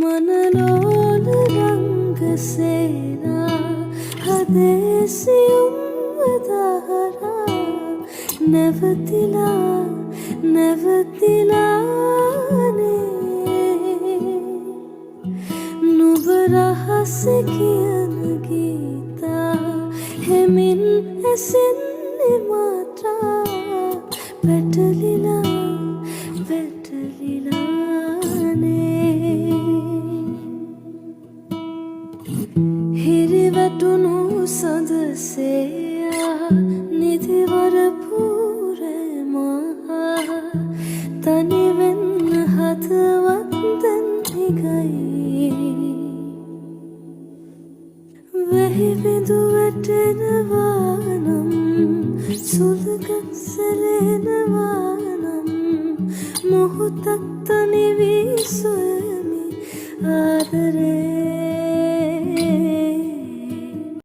මනලෝල රංගසේනා හදේසියුම් වදහරා නැවතිලා නැවතිලානේ නුඹ රහස කියන ගීතා හෙමින් ඇසෙන්නේ මාත්‍රා පැටලිලා හිරිවැටුණු සඳසේයා නිදිවර පූරමහා තනිවෙන්න හදවත් දැන් හිගයි වෙහිබිඳු වැටෙනවා නම් සුළඟක් සැලෙනවා නම් මොහොතක් තනි වී සොයමි ආදරේ